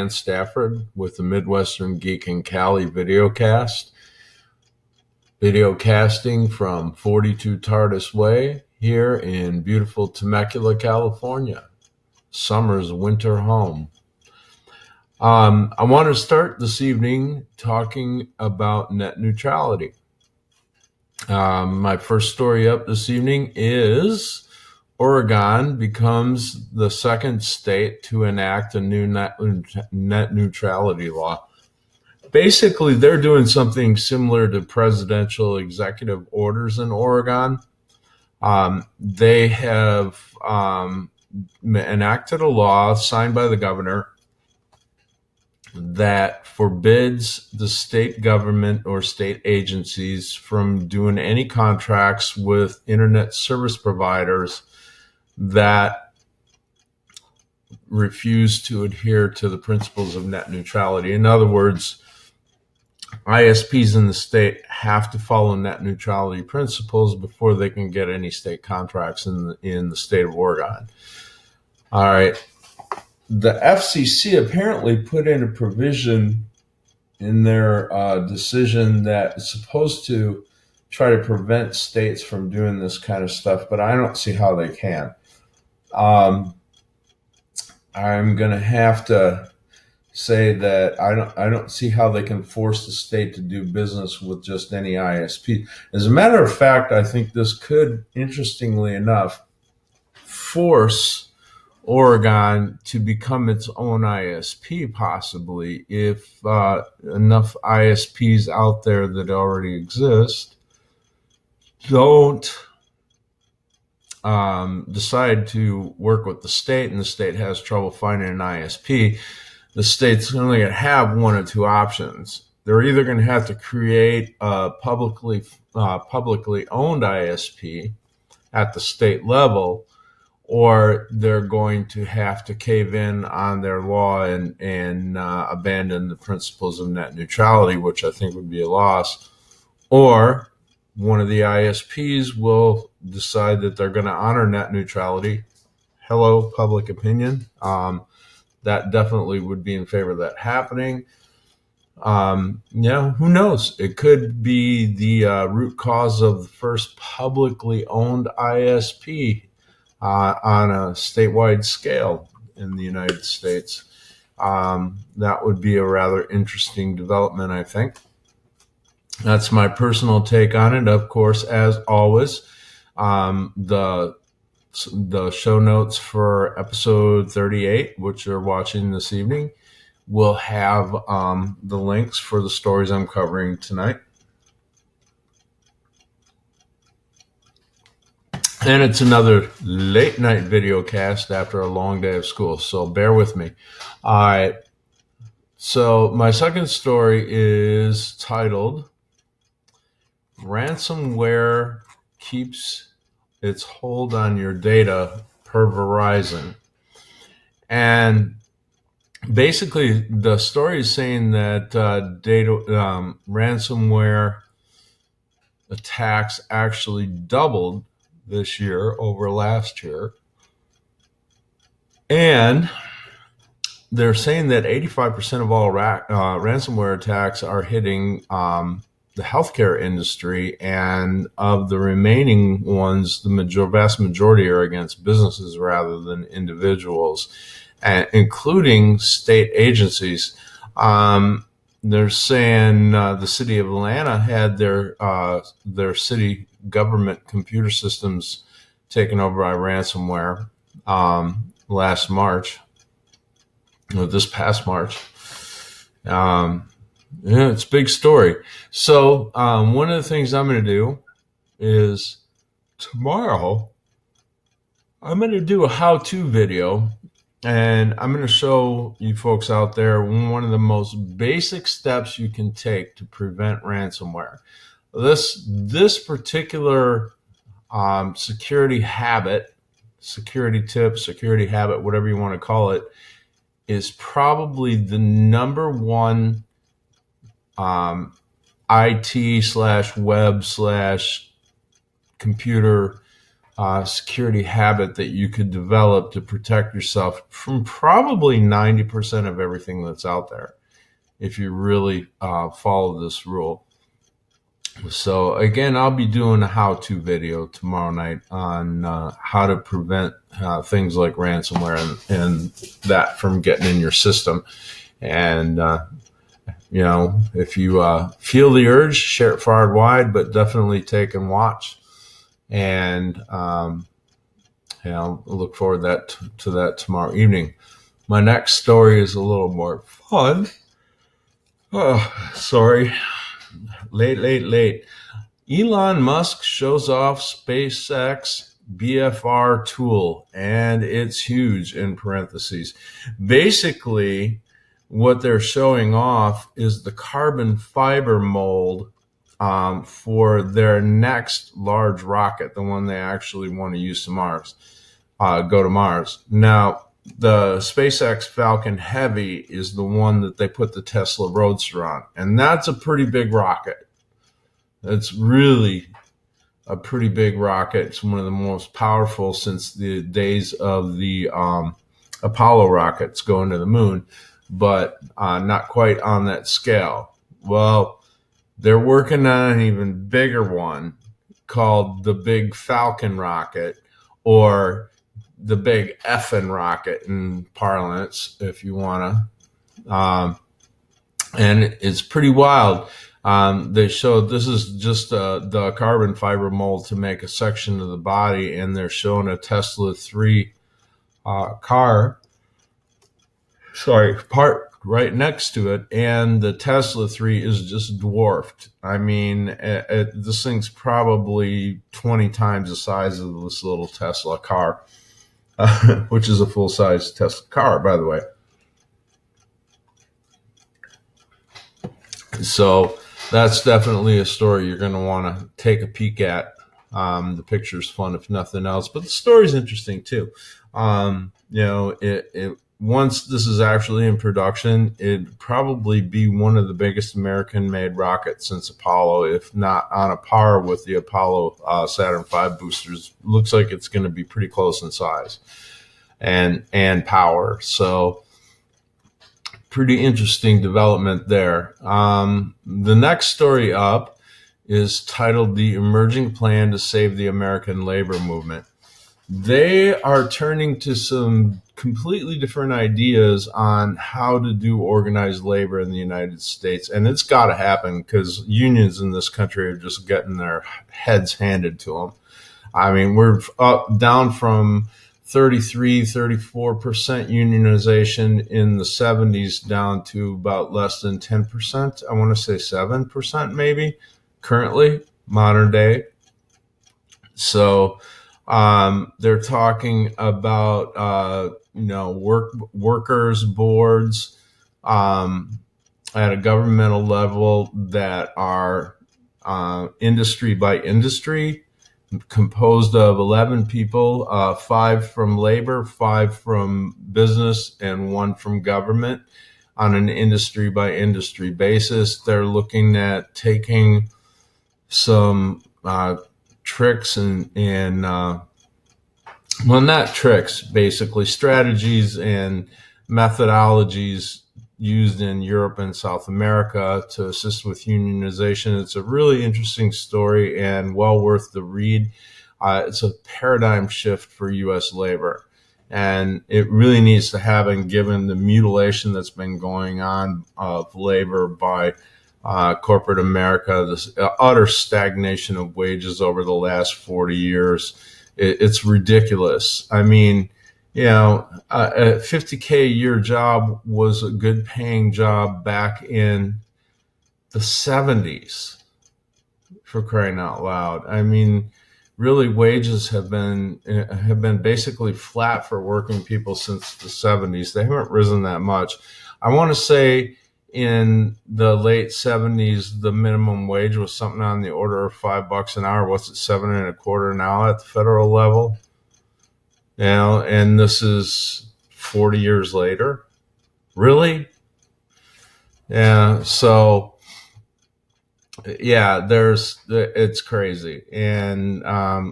Stafford with the Midwestern Geek in Cali videocast. Videocasting from 42 TARDIS Way here in beautiful Temecula, California. Summer's winter home. I want to start this evening talking about net neutrality. My first story up this evening is Oregon becomes the second state to enact a new net neutrality law. Basically, they're doing something similar to presidential executive orders in Oregon. They have enacted a law signed by the governor that forbids the state government or state agencies from doing any contracts with internet service providers that refuse to adhere to the principles of net neutrality. In other words, ISPs in the state have to follow net neutrality principles before they can get any state contracts in the state of Oregon. All right. The FCC apparently put in a provision in their decision that is supposed to try to prevent states from doing this kind of stuff, but I don't see how they can. I'm going to have to say that I don't see how they can force the state to do business with just any ISP. As a matter of fact, I think this could, interestingly enough, force Oregon to become its own ISP, possibly, if enough ISPs out there that already exist don't decide to work with the state, and the state has trouble finding an ISP. The state's only going to have one or two options. They're either going to have to create a publicly owned ISP at the state level, or they're going to have to cave in on their law and abandon the principles of net neutrality, which I think would be a loss. Or one of the ISPs will decide that they're going to honor net neutrality. Hello, public opinion. That definitely would be in favor of that happening. Who knows? It could be the root cause of the first publicly owned ISP on a statewide scale in the United States. That would be a rather interesting development, I think. That's my personal take on it. Of course, as always, the show notes for episode 38, which you're watching this evening, will have the links for the stories I'm covering tonight. And it's another late night video cast after a long day of school, so bear with me. All right. So my second story is titled Ransomware Keeps its hold on your data per Verizon. And basically the story is saying that ransomware attacks actually doubled this year over last year. And they're saying that 85% of all ransomware attacks are hitting the healthcare industry, and of the remaining ones, the vast majority are against businesses rather than individuals, including state agencies. They're saying the city of Atlanta had their city government computer systems taken over by ransomware this past March. It's a big story. So one of the things I'm going to do is tomorrow I'm going to do a how-to video, and I'm going to show you folks out there one of the most basic steps you can take to prevent ransomware. This particular security habit, security tip, security habit, whatever you want to call it, is probably the number one IT/web/computer security habit that you could develop to protect yourself from probably 90% of everything that's out there if you really follow this rule. So again, I'll be doing a how-to video tomorrow night on how to prevent things like ransomware and that from getting in your system. And if you feel the urge, share it far and wide, but definitely take and watch. And look forward to that tomorrow evening. My next story is a little more fun. Oh, sorry. Late. Elon Musk shows off SpaceX BFR tool, and it's huge in parentheses. Basically, what they're showing off is the carbon fiber mold for their next large rocket, the one they actually want to use to Mars, go to Mars. Now, the SpaceX Falcon Heavy is the one that they put the Tesla Roadster on, and that's a pretty big rocket. It's really a pretty big rocket. It's one of the most powerful since the days of the Apollo rockets going to the moon, but not quite on that scale. Well, they're working on an even bigger one called the Big Falcon rocket, or the big Effin rocket in parlance, if you want to. And it's pretty wild. They showed this is just the carbon fiber mold to make a section of the body, and they're showing a Tesla 3 part right next to it, and the Tesla 3 is just dwarfed. I mean, this thing's probably 20 times the size of this little Tesla car. Which is a full-size Tesla car, by the way. So that's definitely a story you're going to want to take a peek at. The picture's fun, if nothing else, but the story's interesting too. Once this is actually in production, it'd probably be one of the biggest American-made rockets since Apollo, if not on a par with the Apollo Saturn V boosters. Looks like it's going to be pretty close in size and power. So pretty interesting development there. The next story up is titled "The Emerging Plan to Save the American Labor Movement." They are turning to some completely different ideas on how to do organized labor in the United States. And it's got to happen because unions in this country are just getting their heads handed to them. I mean, we're down from 34% unionization in the 70s down to about less than 10%. I want to say 7% maybe currently, modern day. So they're talking about, workers boards at a governmental level that are industry by industry, composed of 11 people, 5 from labor, 5 from business, and 1 from government on an industry by industry basis. They're looking at taking some tricks and not tricks, basically strategies and methodologies used in Europe and South America to assist with unionization. It's a really interesting story and well worth the read. It's a paradigm shift for U.S. labor, and it really needs to happen given the mutilation that's been going on of labor by corporate America, this utter stagnation of wages over the last 40 years. It's ridiculous. I mean, a $50K a year job was a good paying job back in the 70s, for crying out loud. I mean, really wages have been basically flat for working people since the 70s. They haven't risen that much. I want to say in the late 70s, the minimum wage was something on the order of $5 an hour. What's it, $7.25 now at the federal level? And this is 40 years later. Really? Yeah. So Yeah, it's crazy, and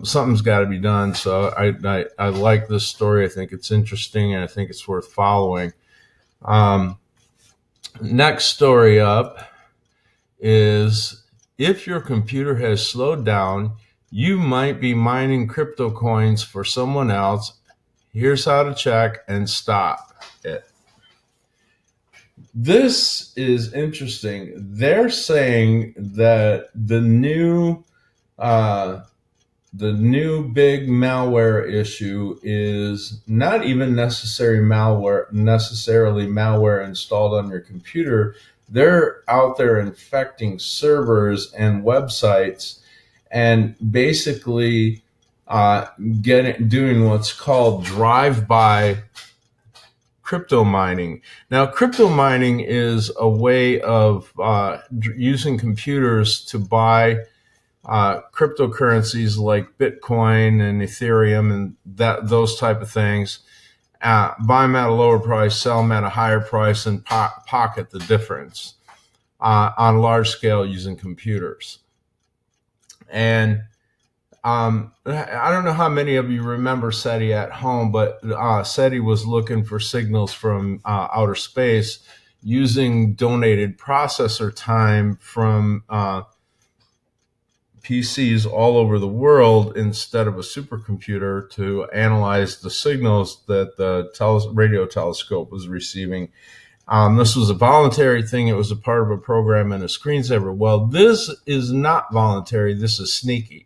something's got to be done. So I like this story. I think it's interesting, and I think it's worth following. Um, Next story up is, if your computer has slowed down, you might be mining crypto coins for someone else. Here's how to check and stop it. This is interesting. They're saying that uh, the new big malware issue is not even necessarily malware installed on your computer. They're out there infecting servers and websites, and basically doing what's called drive-by crypto mining. Now, crypto mining is a way of using computers to buy cryptocurrencies like Bitcoin and Ethereum and those type of things. Buy them at a lower price, sell them at a higher price, and pocket the difference on large scale using computers. And I don't know how many of you remember SETI at home, but SETI was looking for signals from outer space using donated processor time from PCs all over the world instead of a supercomputer to analyze the signals that the radio telescope was receiving. This was a voluntary thing. It was a part of a program and a screensaver. Well, this is not voluntary. This is sneaky.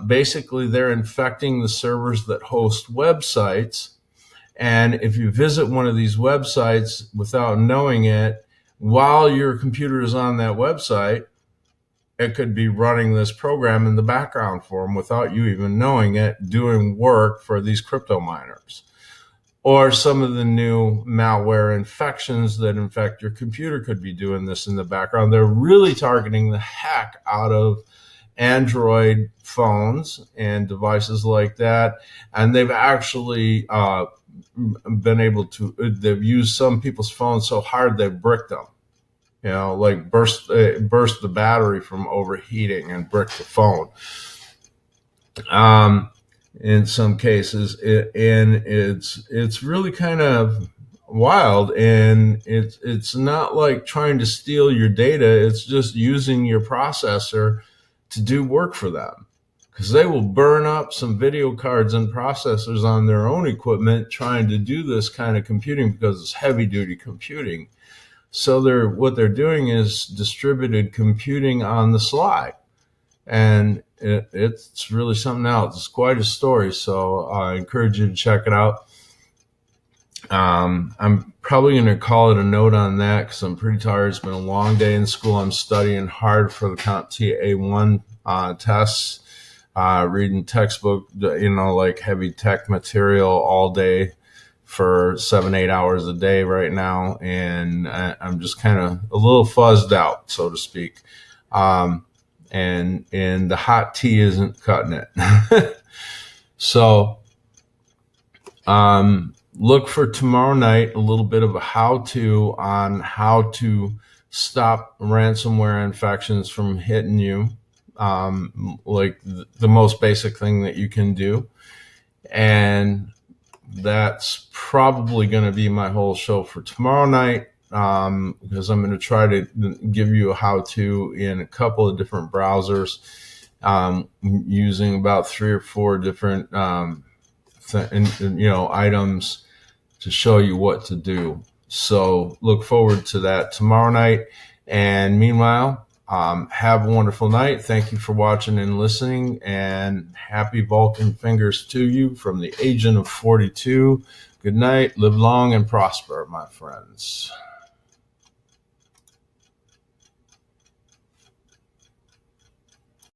Basically, they're infecting the servers that host websites. And if you visit one of these websites without knowing it, while your computer is on that website, it could be running this program in the background for them without you even knowing it, doing work for these crypto miners. Or some of the new malware infections that infect your computer could be doing this in the background. They're really targeting the heck out of Android phones and devices like that. And they've actually been able to, they've used some people's phones so hard they've bricked them. You know, like burst the battery from overheating and brick the phone. In some cases, and it's really kind of wild. And it's not like trying to steal your data. It's just using your processor to do work for them, because they will burn up some video cards and processors on their own equipment trying to do this kind of computing, because it's heavy duty computing. So what they're doing is distributed computing on the sly, and it's really something else. It's quite a story. So I encourage you to check it out. I'm probably going to call it a note on that, because I'm pretty tired. It's been a long day in school. I'm studying hard for the CompTIA 1 tests, reading textbook, like heavy tech material all day for 7-8 hours a day right now. And I'm just kind of a little fuzzed out, so to speak. And the hot tea isn't cutting it. So, look for tomorrow night a little bit of a how-to on how to stop ransomware infections from hitting you, like the most basic thing that you can do. And that's probably going to be my whole show for tomorrow night, because I'm going to try to give you a how-to in a couple of different browsers, using about 3 or 4 different items to show you what to do. So look forward to that tomorrow night. And meanwhile, have a wonderful night. Thank you for watching and listening, and happy Vulcan fingers to you from the Agent of 42. Good night. Live long and prosper, my friends.